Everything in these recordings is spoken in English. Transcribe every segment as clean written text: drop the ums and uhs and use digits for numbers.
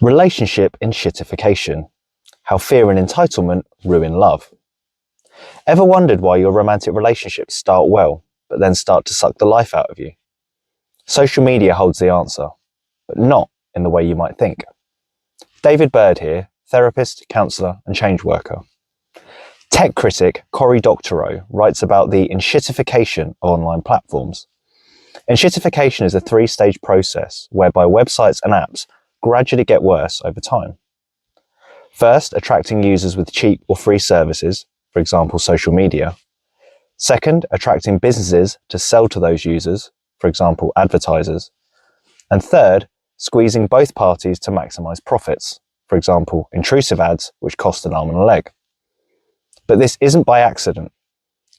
Relationship enshittification. How fear and entitlement ruin love. Ever wondered why your romantic relationships start well, but then start to suck the life out of you? Social media holds the answer, but not in the way you might think. David Bird here, therapist, counsellor and change worker. Tech critic Cory Doctorow writes about the enshittification of online platforms. Enshittification is a three-stage process whereby websites and apps gradually get worse over time. First, attracting users with cheap or free services, for example, social media. Second, attracting businesses to sell to those users, for example, advertisers. And third, squeezing both parties to maximize profits, for example, intrusive ads which cost an arm and a leg. But this isn't by accident.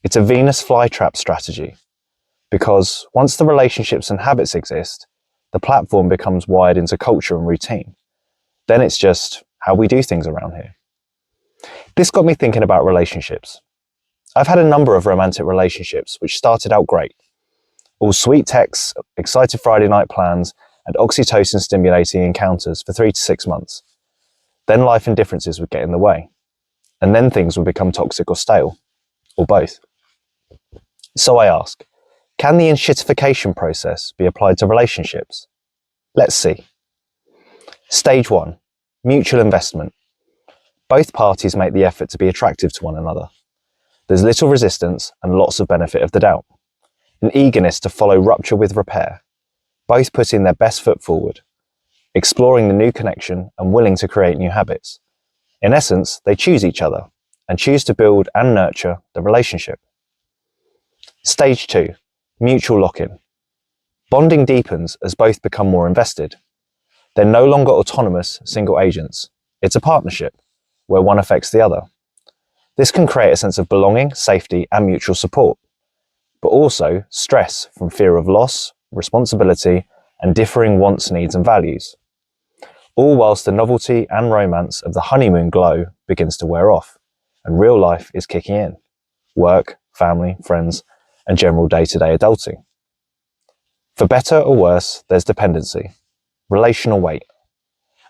It's a Venus flytrap strategy, because once the relationships and habits exist, the platform becomes wired into culture and routine. Then it's just how we do things around here. This got me thinking about relationships. I've had a number of romantic relationships which started out great. All sweet texts, excited Friday night plans, and oxytocin-stimulating encounters for 3 to 6 months. Then life and differences would get in the way. And then things would become toxic or stale, or both. So I ask, can the enshittification process be applied to relationships? Let's see. Stage 1. Mutual investment. Both parties make the effort to be attractive to one another. There's little resistance and lots of benefit of the doubt. An eagerness to follow rupture with repair. Both putting their best foot forward, exploring the new connection and willing to create new habits. In essence, they choose each other and choose to build and nurture the relationship. Stage 2. Mutual lock-in. Bonding deepens as both become more invested. They're no longer autonomous single agents. It's a partnership where one affects the other. This can create a sense of belonging, safety, and mutual support, but also stress from fear of loss, responsibility, and differing wants, needs, and values. All whilst the novelty and romance of the honeymoon glow begins to wear off, and real life is kicking in. Work, family, friends, and general day-to-day adulting. For better or worse, there's dependency, relational weight,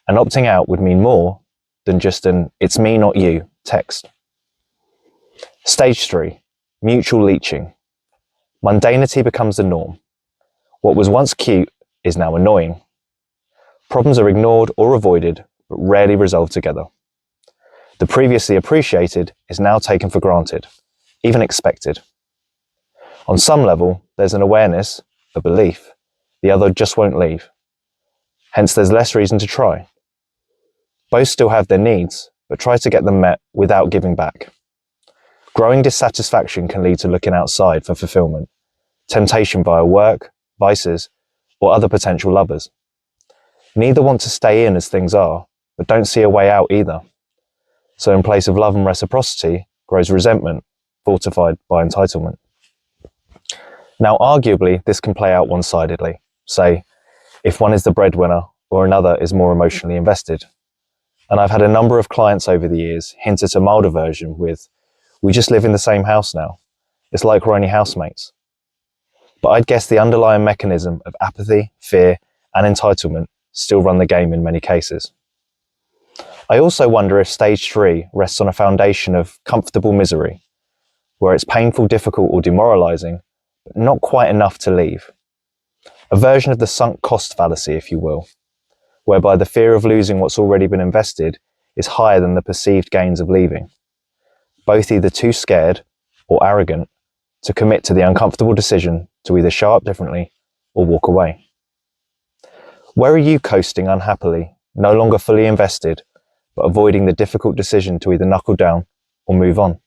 and opting out would mean more than just an "it's me, not you" text. Stage 3. Mutual leeching. Mundanity becomes the norm. What was once cute is now annoying. Problems are ignored or avoided, but rarely resolved together. The previously appreciated is now taken for granted, even expected. On some level, there's an awareness, a belief, the other just won't leave. Hence, there's less reason to try. Both still have their needs, but try to get them met without giving back. Growing dissatisfaction can lead to looking outside for fulfillment, temptation via work, vices, or other potential lovers. Neither want to stay in as things are, but don't see a way out either. So in place of love and reciprocity, grows resentment, fortified by entitlement. Now, arguably, this can play out one-sidedly. Say, if one is the breadwinner or another is more emotionally invested. And I've had a number of clients over the years hint at a milder version with, "We just live in the same house now. It's like we're only housemates." But I'd guess the underlying mechanism of apathy, fear, and entitlement still run the game in many cases. I also wonder if stage 3 rests on a foundation of comfortable misery, where it's painful, difficult, or demoralizing, but not quite enough to leave. A version of the sunk cost fallacy, if you will, whereby the fear of losing what's already been invested is higher than the perceived gains of leaving. Both either too scared or arrogant to commit to the uncomfortable decision to either show up differently or walk away. Where are you coasting unhappily, no longer fully invested, but avoiding the difficult decision to either knuckle down or move on?